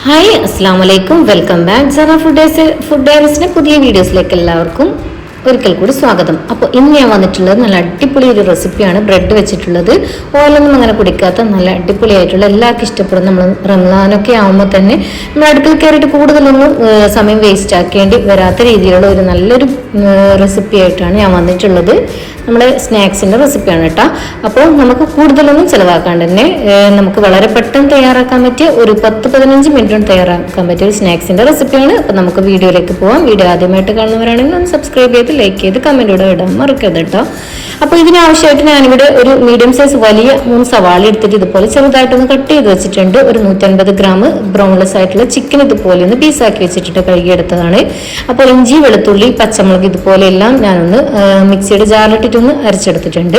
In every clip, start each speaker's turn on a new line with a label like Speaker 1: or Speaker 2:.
Speaker 1: Hi അസ്സാം വലൈക്കും, welcome back. Sara food ഡയറീസിന്റെ പുതിയ വീഡിയോസിലേക്ക് എല്ലാവർക്കും ഒരിക്കൽ കൂടി സ്വാഗതം. അപ്പോൾ ഇന്ന് ഞാൻ വന്നിട്ടുള്ളത് നല്ല അടിപൊളി ഒരു റെസിപ്പിയാണ്. ബ്രെഡ് വെച്ചിട്ടുള്ളത്, ഓയിലൊന്നും അങ്ങനെ കുടിക്കാത്ത നല്ല അടിപൊളിയായിട്ടുള്ള എല്ലാവർക്കും ഇഷ്ടപ്പെടും. നമ്മൾ റംസാനൊക്കെ ആകുമ്പോൾ തന്നെ നമ്മൾ അടുക്കള കയറിയിട്ട് കൂടുതലൊന്നും സമയം വേസ്റ്റ് ആക്കേണ്ടി വരാത്ത രീതിയിലുള്ള ഒരു നല്ലൊരു റെസിപ്പി ആയിട്ടാണ് ഞാൻ വന്നിട്ടുള്ളത്. നമ്മുടെ സ്നാക്സിൻ്റെ റെസിപ്പിയാണ് കേട്ടോ. അപ്പോൾ നമുക്ക് കൂടുതലൊന്നും ചിലവാക്കാണ്ട് തന്നെ നമുക്ക് വളരെ പെട്ടെന്ന് തയ്യാറാക്കാൻ പറ്റിയ ഒരു 10-15 മിനിറ്റ് കൊണ്ട് തയ്യാറാക്കാൻ പറ്റിയ ഒരു സ്നാക്സിൻ്റെ റെസിപ്പിയാണ്. അപ്പോൾ നമുക്ക് വീഡിയോയിലേക്ക് പോകാം. വീഡിയോ ആദ്യമായിട്ട് കാണുന്നവരാണെങ്കിൽ ഒന്ന് സബ്സ്ക്രൈബ് ചെയ്ത് ലൈക്ക് ചെയ്ത് കമൻറ്റോടെ ഇടാൻ മറക്കരുത് കേട്ടോ. അപ്പോൾ ഇതിനാവശ്യമായിട്ട് ഞാനിവിടെ ഒരു മീഡിയം സൈസ് വലിയ 3 സവാള എടുത്തിട്ട് ഇതുപോലെ ചെറുതായിട്ടൊന്ന് കട്ട് ചെയ്ത് വെച്ചിട്ടുണ്ട്. ഒരു 150 ഗ്രാം ബ്രൗൺലെസ് ആയിട്ടുള്ള ചിക്കൻ ഇതുപോലെ ഒന്ന് പീസാക്കി വെച്ചിട്ട് കഴുകിയെടുത്തതാണ്. അപ്പോൾ ഇഞ്ചി, വെളുത്തുള്ളി, പച്ചമുളക് ഇതുപോലെ എല്ലാം ഞാനൊന്ന് മിക്സിയുടെ ജാറിലിട്ടിട്ടൊന്ന് അരച്ചെടുത്തിട്ടുണ്ട്.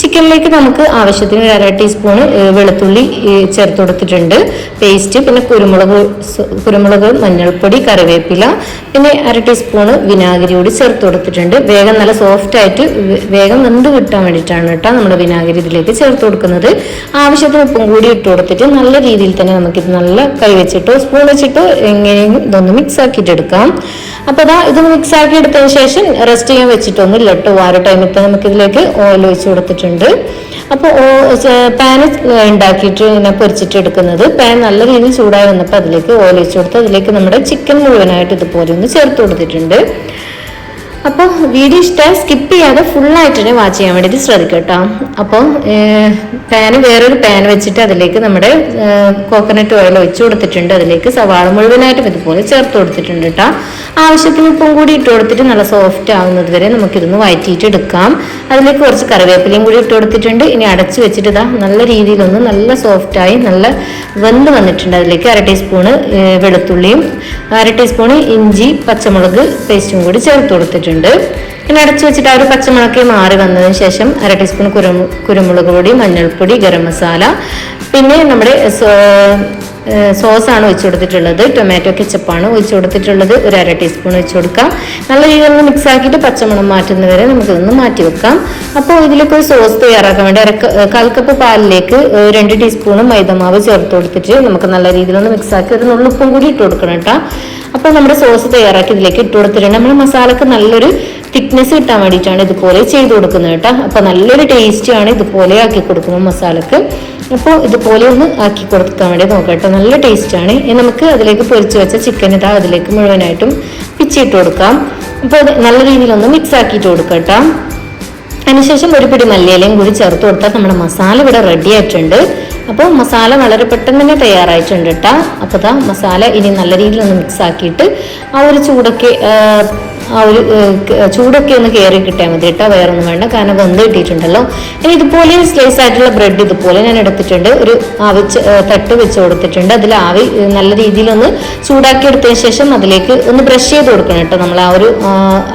Speaker 1: ചിക്കനിലേക്ക് നമുക്ക് ആവശ്യത്തിന് ഒരു 1/2 ടീസ്പൂൺ വെളുത്തുള്ളി ചേർത്ത് കൊടുത്തിട്ടുണ്ട് പേസ്റ്റ്, പിന്നെ കുരുമുളക്, മഞ്ഞൾപ്പൊടി, കറിവേപ്പില, പിന്നെ 1/2 ടീസ്പൂൺ വിനാഗിരി കൂടി ചേർത്ത് കൊടുത്തിട്ടുണ്ട്. വേഗം നല്ല സോഫ്റ്റ് ആയിട്ട് വേഗം വെന്ത് കിട്ടാൻ വേണ്ടിയിട്ടാണ് കേട്ടോ നമ്മൾ വിനാഗിരി ഇതിലേക്ക് ചേർത്ത് കൊടുക്കുന്നത്. ആവശ്യത്തിന് ഉപ്പും കൂടി ഇട്ട് കൊടുത്തിട്ട് നല്ല രീതിയിൽ തന്നെ നമുക്കിത് നല്ല കൈ വെച്ചിട്ടോ സ്പൂൺ വെച്ചിട്ടോ എങ്ങനെയെങ്കിലും ഇതൊന്ന് മിക്സ് ആക്കിയിട്ട് എടുക്കാം. അപ്പോൾ ഇതൊന്ന് മിക്സ് ആക്കി എടുത്തതിന് ശേഷം റെസ്റ്റ് ചെയ്യാൻ വെച്ചിട്ടൊന്നുമില്ല കേട്ടോ. ആ ഒരു ടൈമിൽ തന്നെ നമുക്കിതിലേക്ക് ഓയിൽ ഒഴിച്ച് കൊടുത്തിട്ടുണ്ട്. അപ്പോൾ പാൻ ഉണ്ടാക്കിയിട്ട് ഇങ്ങനെ പൊരിച്ചിട്ട് എടുക്കുന്നത്. പാൻ നല്ല രീതിയിൽ ചൂടായി വന്നപ്പോൾ അതിലേക്ക് ഓയിൽ ഒഴിച്ച് കൊടുത്ത് അതിലേക്ക് നമ്മുടെ ചിക്കൻ മുഴുവനായിട്ട് ഇതുപോലെ ഒന്ന് ചേർത്ത് കൊടുത്തിട്ടുണ്ട്. അപ്പോൾ വീഡിയോ ഇഷ്ടമായി സ്കിപ്പ് ചെയ്യാതെ ഫുള്ളായിട്ട് തന്നെ വാച്ച് ചെയ്യാൻ വേണ്ടിയിട്ട് ശ്രദ്ധിക്കുക കേട്ടോ. അപ്പോൾ വേറൊരു പാൻ വെച്ചിട്ട് അതിലേക്ക് നമ്മുടെ കോക്കനട്ട് ഓയിൽ ഒഴിച്ച് കൊടുത്തിട്ടുണ്ട്. അതിലേക്ക് സവാള മുഴുവനായിട്ടും ഇതുപോലെ ചേർത്ത് കൊടുത്തിട്ടുണ്ട് കേട്ടോ. ആവശ്യത്തിന് ഉപ്പും കൂടി ഇട്ട് കൊടുത്തിട്ട് നല്ല സോഫ്റ്റ് ആവുന്നത് വരെ നമുക്കിതൊന്ന് വഴറ്റിയിട്ട് എടുക്കാം. അതിലേക്ക് കുറച്ച് കറിവേപ്പിലയും കൂടി ഇട്ട് കൊടുത്തിട്ടുണ്ട്. ഇനി അടച്ച് വെച്ചിട്ട് നല്ല രീതിയിലൊന്ന് നല്ല സോഫ്റ്റായി നല്ല വെന്ത് വന്നിട്ടുണ്ട്. അതിലേക്ക് 1/2 ടീസ്പൂണ് വെളുത്തുള്ളിയും 1/2 ടീസ്പൂണ് ഇഞ്ചി പച്ചമുളക് പേസ്റ്റും കൂടി ചേർത്ത് കൊടുത്തിട്ടുണ്ട്. പിന്നെ അടച്ചു വെച്ചിട്ട് ആ ഒരു പച്ചമുളക് മാറി വന്നതിന് ശേഷം 1/2 ടീസ്പൂൺ കുരുമുളക് പൊടി, മഞ്ഞൾപ്പൊടി, ഗരം മസാല, പിന്നെ നമ്മുടെ സോസാണ് ഒഴിച്ചു കൊടുത്തിട്ടുള്ളത്. ടൊമാറ്റോ കെച്ചപ്പാണ് ഒഴിച്ചു കൊടുത്തിട്ടുള്ളത്. ഒരു 1/2 ടീസ്പൂൺ ഒഴിച്ചു കൊടുക്കാം. നല്ല രീതിയിൽ ഒന്ന് മിക്സ് ആക്കിയിട്ട് പച്ചമണം മാറ്റുന്നവരെ നമുക്കിതൊന്ന് മാറ്റി വെക്കാം. അപ്പോൾ ഇതിലേക്ക് ഒരു സോസ് തയ്യാറാക്കാൻ വേണ്ടി 1/4 കപ്പ് പാലിലേക്ക് 2 ടീസ്പൂൺ മൈദമാവ് ചേർത്ത് കൊടുത്തിട്ട് നമുക്ക് നല്ല രീതിയിലൊന്ന് മിക്സ് ആക്കി ഒരു നുള്ളുപ്പും കൂടി ഇട്ട് കൊടുക്കണം കേട്ടോ. അപ്പോൾ നമ്മുടെ സോസ് തയ്യാറാക്കി ഇതിലേക്ക് ഇട്ട് കൊടുത്തിട്ടുണ്ട്. നമ്മുടെ മസാലക്ക് നല്ലൊരു തിക്നെസ് കിട്ടാൻ വേണ്ടിയിട്ടാണ് ഇതുപോലെ ചെയ്ത് കൊടുക്കുന്നത് കേട്ടോ. അപ്പോൾ നല്ലൊരു ടേസ്റ്റ് ആണ് ഇതുപോലെ ആക്കി കൊടുക്കുന്നത് മസാലക്ക്. അപ്പോൾ ഇതുപോലെ ഒന്ന് ആക്കി കൊടുക്കാൻ വേണ്ടി നോക്കാം കേട്ടോ. നല്ല ടേസ്റ്റ് ആണ്. നമുക്ക് അതിലേക്ക് പൊരിച്ച് വെച്ച ചിക്കൻ അതിലേക്ക് മുഴുവനായിട്ടും പിച്ചിട്ട് കൊടുക്കാം. അപ്പോൾ അത് നല്ല രീതിയിലൊന്ന് മിക്സ് ആക്കിയിട്ട് കൊടുക്കാം കേട്ടോ. അതിനുശേഷം ഒരു പിടി മല്ലിയിലയും കൂടി ചേർത്ത് കൊടുത്താൽ നമ്മുടെ മസാല ഇവിടെ റെഡി ആയിട്ടുണ്ട്. അപ്പോൾ മസാല വളരെ പെട്ടെന്ന് തന്നെ തയ്യാറായിട്ടുണ്ട് കേട്ടോ. അപ്പോൾ മസാല ഇനി നല്ല രീതിയിലൊന്ന് മിക്സ് ആക്കിയിട്ട് ആ ഒരു ചൂടൊക്കെ ഒന്ന് കയറി കിട്ടിയാൽ മതി കേട്ടോ. വേറെ ഒന്നും വേണ്ട, കാരണം വെന്ത് കിട്ടിയിട്ടുണ്ടല്ലോ. ഇനി ഇതുപോലെ സ്ലൈസ് ആയിട്ടുള്ള ബ്രെഡ് ഇതുപോലെ ഞാൻ എടുത്തിട്ടുണ്ട്. ഒരു തട്ട് വെച്ച് കൊടുത്തിട്ടുണ്ട്. അതിൽ ആവി നല്ല രീതിയിലൊന്ന് ചൂടാക്കി എടുത്തതിന് ശേഷം അതിലേക്ക് ഒന്ന് ബ്രഷ് ചെയ്ത് കൊടുക്കണം കേട്ടോ നമ്മൾ ആ ഒരു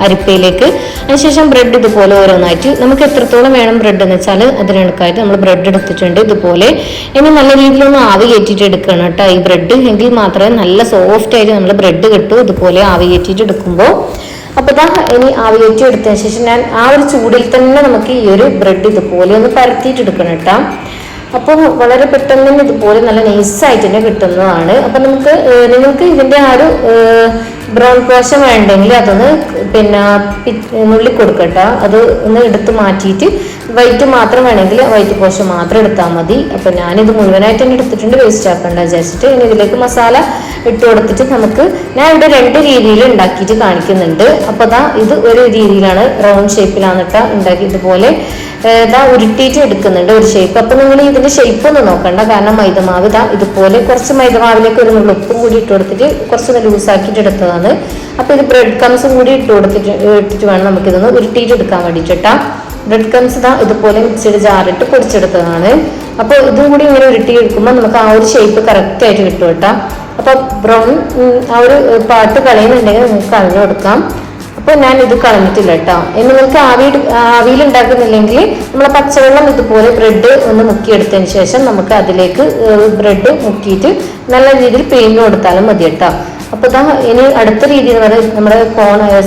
Speaker 1: അരിപ്പയിലേക്ക്. അതിനുശേഷം ബ്രെഡ് ഇതുപോലെ ഓരോന്നായിട്ട് നമുക്ക് എത്രത്തോളം വേണം ബ്രെഡ് എന്ന് വെച്ചാൽ അതിനടുക്കായിട്ട് നമ്മൾ ബ്രെഡ് എടുത്തിട്ടുണ്ട് ഇതുപോലെ. ഇനി നല്ല രീതിയിലൊന്ന് ആവി കയറ്റിയിട്ട് എടുക്കണം കേട്ടോ ഈ ബ്രെഡ്. എങ്കിൽ മാത്രമേ നല്ല സോഫ്റ്റ് ആയിട്ട് നമ്മൾ ബ്രെഡ് കിട്ടും ഇതുപോലെ ആവി കയറ്റിയിട്ട് എടുക്കുമ്പോൾ. അപ്പോൾ ഇനി ആവി കയറ്റി എടുത്തതിന് ശേഷം ഞാൻ ആ ഒരു ചൂടിൽ തന്നെ നമുക്ക് ഈ ഒരു ബ്രെഡ് ഇതുപോലെ ഒന്ന് പരത്തിയിട്ട് എടുക്കണം കേട്ടോ. അപ്പോൾ വളരെ പെട്ടെന്ന് തന്നെ ഇതുപോലെ നല്ല നൈസായിട്ട് തന്നെ കിട്ടുന്നതാണ്. അപ്പം നിങ്ങൾക്ക് ഇതിൻ്റെ ആ ഒരു ബ്രൗൺ പോഷൻ വേണ്ടെങ്കിൽ അതൊന്ന് നുള്ളി കൊടുക്കട്ടോ. അത് ഒന്ന് എടുത്ത് മാറ്റിയിട്ട് വൈറ്റ് മാത്രം വേണമെങ്കിൽ വൈറ്റ് പോഷൻ മാത്രം എടുത്താൽ മതി. അപ്പം ഞാനിത് മുഴുവനായിട്ട് തന്നെ എടുത്തിട്ടുണ്ട്, വേസ്റ്റ് ആക്കണ്ട വിചാരിച്ചിട്ട്. ഇനി ഇതിലേക്ക് മസാല ഇട്ട് കൊടുത്തിട്ട് ഞാൻ ഇവിടെ 2 രീതിയിൽ ഉണ്ടാക്കിയിട്ട് കാണിക്കുന്നുണ്ട്. അപ്പോൾ ഇത് ഒരു രീതിയിലാണ് റൗണ്ട് ഷേപ്പിലാണ് കേട്ടോ ഉണ്ടാക്കി ഇതുപോലെ ഉരുട്ടിയിട്ട് എടുക്കുന്നുണ്ട് ഒരു ഷേപ്പ്. അപ്പം നിങ്ങൾ ഇതിന്റെ ഷേപ്പ് ഒന്നും നോക്കണ്ട, കാരണം മൈദമാവ് ഇതുപോലെ കുറച്ച് മൈദമാവിലേക്ക് ഒരു ഉപ്പും കൂടി ഇട്ട് കൊടുത്തിട്ട് കുറച്ച് ലൂസാക്കിയിട്ട് എടുത്തതാണ്. അപ്പോൾ ഇത് ബ്രെഡ് കംസും കൂടി ഇട്ടിട്ട് വേണം നമുക്കിതൊന്ന് ഉരുട്ടിയിട്ട് എടുക്കാൻ വേണ്ടിയിട്ടാ. ബ്രെഡ് കംസ് ഇതുപോലെ മിക്സിയുടെ ജാറിട്ട് പൊടിച്ചെടുത്തതാണ്. അപ്പോൾ ഇതും കൂടി ഇങ്ങനെ ഉരുട്ടി എടുക്കുമ്പോൾ നമുക്ക് ആ ഒരു ഷേപ്പ് കറക്റ്റ് ആയിട്ട് കിട്ടും കേട്ടോ. അപ്പോൾ ബ്രൗൺ ആ ഒരു പാട്ട് കളയുന്നുണ്ടെങ്കിൽ നിങ്ങൾക്ക് കളഞ്ഞു കൊടുക്കാം. അപ്പോൾ ഞാൻ ഇത് കളഞ്ഞിട്ടില്ല കേട്ടോ. ഇനി നിങ്ങൾക്ക് ആവിയിൽ ഉണ്ടാക്കുന്നില്ലെങ്കിൽ നമ്മളെ പച്ചവെള്ളം ഇതുപോലെ ബ്രെഡ് ഒന്ന് മുക്കിയെടുത്തതിന് ശേഷം നമുക്ക് അതിലേക്ക് ബ്രെഡ് മുക്കിയിട്ട് നല്ല രീതിയിൽ പിഴിഞ്ഞു കൊടുത്താലും മതി കേട്ടോ. അപ്പോൾ ഇനി അടുത്ത രീതി എന്ന് പറയുന്നത് നമ്മുടെ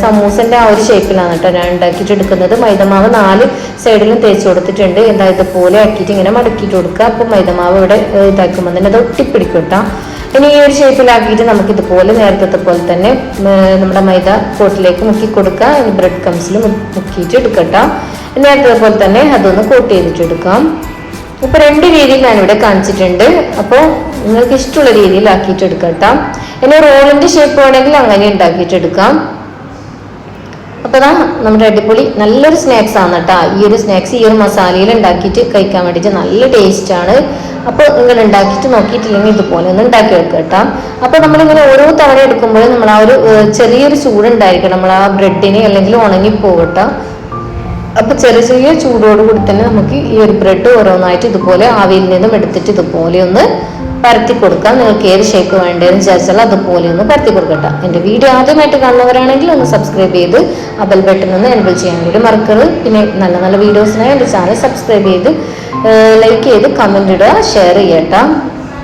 Speaker 1: സമൂസന്റെ ആ ഒരു ഷേപ്പിലാണ് കേട്ടോ ഞാൻ ഉണ്ടാക്കിയിട്ട് എടുക്കുന്നത്. മൈദമാവ് 4 സൈഡിലും തേച്ച് കൊടുത്തിട്ടുണ്ട്. ഇതുപോലെ ആക്കിയിട്ട് ഇങ്ങനെ മടക്കിയിട്ട് കൊടുക്കുക. അപ്പോൾ മൈദമാവ് ഇവിടെ ഇതാക്കുമ്പോൾ തന്നെ അത് ഒട്ടിപ്പിടിക്കും കേട്ടോ. ഇനി ഈ ഒരു ഷേപ്പിലാക്കിയിട്ട് നമുക്ക് ഇതുപോലെ നേരത്തെ പോലെ തന്നെ നമ്മുടെ മൈദ കോട്ടിലേക്ക് മുക്കി കൊടുക്കാം. ഇനി ബ്രെഡ് ക്രംസിൽ മുക്കിയിട്ട് എടുക്കട്ടോ. നേരത്തെ പോലെ തന്നെ അതൊന്ന് കോട്ട് ചെയ്തിട്ട് എടുക്കാം. ഇപ്പൊ 2 രീതിയിൽ ഞാനിവിടെ കാണിച്ചിട്ടുണ്ട്. അപ്പോൾ നിങ്ങൾക്ക് ഇഷ്ടമുള്ള രീതിയിൽ ആക്കിയിട്ട് എടുക്കട്ടോ. ഇനി റോളിന്റെ ഷേപ്പ് വേണമെങ്കിൽ അങ്ങനെ ഉണ്ടാക്കിയിട്ട് എടുക്കാം. അപ്പൊ നമ്മുടെ അടിപൊളി നല്ലൊരു സ്നാക്സ് ആണ് കേട്ടോ. ഈ ഒരു സ്നാക്സ് ഈ ഒരു മസാലയിൽ ഉണ്ടാക്കിയിട്ട് കഴിക്കാൻ വേണ്ടിയിട്ട് നല്ല ടേസ്റ്റ് ആണ്. അപ്പോൾ നിങ്ങൾ ഉണ്ടാക്കിയിട്ട് നോക്കിയിട്ടില്ലെങ്കിൽ ഇതുപോലെ ഒന്ന് ഉണ്ടാക്കി വെക്കുക കേട്ടോ. അപ്പൊ നമ്മളിങ്ങനെ ഓരോ തവണ എടുക്കുമ്പോഴും നമ്മൾ ആ ഒരു ചെറിയൊരു ചൂടുണ്ടായിരിക്കണം നമ്മൾ ആ ബ്രെഡിന്, അല്ലെങ്കിൽ ഉണങ്ങി പോകട്ടോ. അപ്പൊ ചെറിയ ചൂടോടുകൂടി തന്നെ നമുക്ക് ഈ ഒരു ബ്രെഡ് ഓരോന്നായിട്ട് ഇതുപോലെ ആവിയിൽ നിന്നും എടുത്തിട്ട് ഇതുപോലെ ഒന്ന് പരത്തി കൊടുക്കാം. നിങ്ങൾക്ക് ഏത് ഷേപ്പ് വേണ്ടതെന്ന് വിചാരിച്ചാൽ അതുപോലെ ഒന്ന് പരത്തി കൊടുക്കട്ടെ. എൻ്റെ വീഡിയോ ആദ്യമായിട്ട് കാണുന്നവരാണെങ്കിൽ ഒന്ന് സബ്സ്ക്രൈബ് ചെയ്ത് ആ ബെൽ ബട്ടൺ ഒന്ന് എനേബിൾ ചെയ്യാൻ വേണ്ടി മറക്കരുത്. പിന്നെ നല്ല നല്ല വീഡിയോസിനായി എൻ്റെ ചാനൽ സബ്സ്ക്രൈബ് ചെയ്ത് ലൈക്ക് ചെയ്ത് കമൻറ്റ് ഇടുക, ഷെയർ ചെയ്യട്ടോ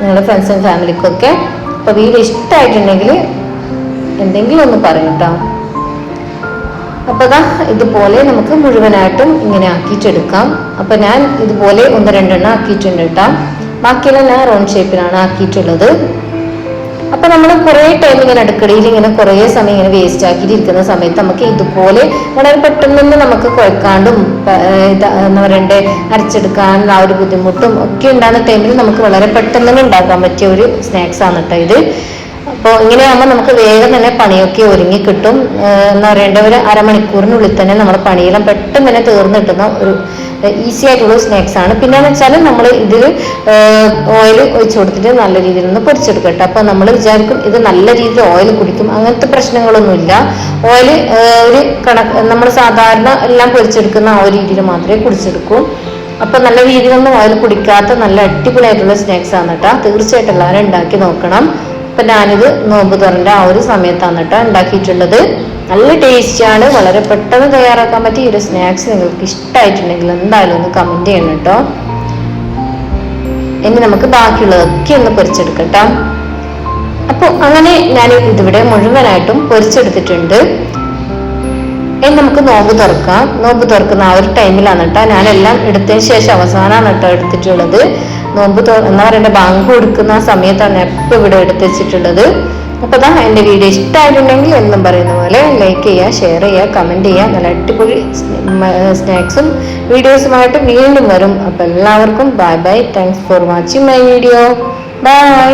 Speaker 1: നിങ്ങളുടെ ഫ്രണ്ട്സ് ആൻഡ് ഫാമിലിക്കൊക്കെ. അപ്പോൾ വീഡിയോ ഇഷ്ടമായിട്ടുണ്ടെങ്കിൽ എന്തെങ്കിലും ഒന്ന് പറയട്ടോ. അപ്പോൾ ഇതുപോലെ നമുക്ക് മുഴുവനായിട്ടും ഇങ്ങനെ ആക്കിയിട്ടെടുക്കാം. അപ്പോൾ ഞാൻ ഇതുപോലെ 1-2 ആക്കിയിട്ടുണ്ട് കേട്ടോ. ബാക്കിയെല്ലാം ഞാൻ റൗണ്ട് ഷേപ്പിലാണ് ആക്കിയിട്ടുള്ളത്. അപ്പൊ നമ്മൾ കുറേ ടൈം ഇങ്ങനെ അടുക്കളയിൽ ഇങ്ങനെ കുറേ സമയം ഇങ്ങനെ വേസ്റ്റ് ആക്കിയിട്ട് ഇരിക്കുന്ന സമയത്ത് നമുക്ക് ഇതുപോലെ വളരെ പെട്ടെന്ന് തന്നെ നമുക്ക് കുഴക്കാണ്ടും എന്താ പറയണ്ടേ അരച്ചെടുക്കാൻ ആ ഒരു ബുദ്ധിമുട്ടും ഒക്കെ ഉണ്ടാകുന്ന ടൈമിൽ നമുക്ക് വളരെ പെട്ടെന്ന് തന്നെ ഉണ്ടാക്കാൻ പറ്റിയ ഒരു സ്നാക്സ് ആണ് കേട്ടോ ഇത്. അപ്പോൾ ഇങ്ങനെയാകുമ്പോൾ നമുക്ക് വേഗം തന്നെ പണിയൊക്കെ ഒരുങ്ങി കിട്ടും. എന്താ പറയേണ്ട ഒരു അരമണിക്കൂറിനുള്ളിൽ തന്നെ നമ്മുടെ പണിയെല്ലാം പെട്ടെന്ന് തന്നെ തീർന്നു കിട്ടുന്ന ഒരു ഈസി ആയിട്ടുള്ള സ്നാക്സ് ആണ്. പിന്നെന്ന് വെച്ചാൽ നമ്മൾ ഇതിൽ ഓയിൽ ഒഴിച്ചു കൊടുത്തിട്ട് നല്ല രീതിയിൽ ഒന്ന് പൊരിച്ചെടുക്കട്ടെ. അപ്പൊ നമ്മൾ വിചാരിക്കും ഇത് നല്ല രീതിയിൽ ഓയിൽ കുടിക്കും, അങ്ങനത്തെ പ്രശ്നങ്ങളൊന്നുമില്ല. ഓയിൽ ഒരു നമ്മൾ സാധാരണ എല്ലാം പൊരിച്ചെടുക്കുന്ന ആ ഒരു രീതിയിൽ മാത്രമേ കുടിച്ചെടുക്കൂ. അപ്പൊ നല്ല രീതിയിലൊന്നും ഓയിൽ കുടിക്കാത്ത നല്ല അടിപൊളിയായിട്ടുള്ള സ്നാക്സ് ആണ് കേട്ടോ. തീർച്ചയായിട്ടും എല്ലാവരും ഉണ്ടാക്കി നോക്കണം. അപ്പൊ ഞാനിത് നോമ്പ് തുറന്റെ ആ ഒരു സമയത്താണ് കേട്ടോ ഉണ്ടാക്കിയിട്ടുള്ളത്. നല്ല ടേസ്റ്റിയാണ്, വളരെ പെട്ടെന്ന് തയ്യാറാക്കാൻ പറ്റിയ ഈ ഒരു സ്നാക്സ് നിങ്ങൾക്ക് ഇഷ്ടമായിട്ടുണ്ടെങ്കിൽ എന്തായാലും ഒന്ന് കമന്റ് ചെയ്യണം കേട്ടോ. ഇനി നമുക്ക് ബാക്കിയുള്ളതൊക്കെ ഒന്ന് പൊരിച്ചെടുക്കട്ടോ. അപ്പോൾ അങ്ങനെ ഞാൻ ഇതിവിടെ മുഴുവനായിട്ടും പൊരിച്ചെടുത്തിട്ടുണ്ട്. ഇനി നമുക്ക് നോമ്പ് തുറക്കാം. നോമ്പ് തുറക്കുന്ന ആ ഒരു ടൈമിലാണ് കേട്ടോ ഞാനെല്ലാം എടുത്തതിന് ശേഷം അവസാനമാണ് കേട്ടോ എടുത്തിട്ടുള്ളത്. നോമ്പ് എന്താ പറയണ്ട ബാങ്ക് കൊടുക്കുന്ന സമയത്താണ് എപ്പോൾ ഇവിടെ എടുത്ത് വെച്ചിട്ടുള്ളത്. അപ്പൊ എൻ്റെ വീഡിയോ ഇഷ്ടമായിട്ടുണ്ടെങ്കിൽ എന്നും പറയുന്ന പോലെ ലൈക്ക് ചെയ്യുക, ഷെയർ ചെയ്യുക, കമന്റ് ചെയ്യുക. നല്ല അടിപൊളി സ്നാക്സും വീഡിയോസുമായിട്ട് വീണ്ടും വരും. അപ്പൊ എല്ലാവർക്കും bye bye. Thanks for watching my video. By.